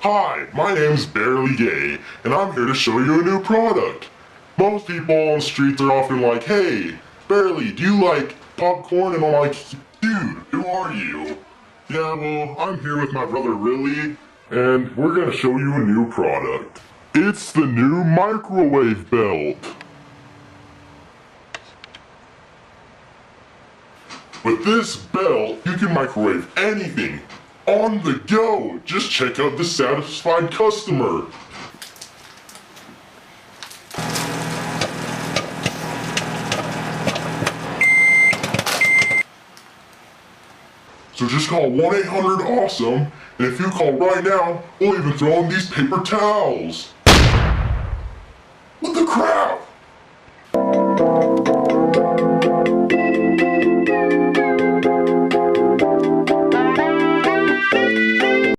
Hi, my name's Barely Gay, and I'm here to show you a new product. Most people on the streets are often like, hey, Barely, do you like popcorn? And I'm like, dude, who are you? Yeah, well, I'm here with my brother Rilly, and we're gonna show you a new product. It's the new microwave belt. With this belt, you can microwave anything on the go. Just check out the satisfied customer. So just call 1-800-AWESOME, and if you call right now, we'll even throw in these paper towels. What the crap?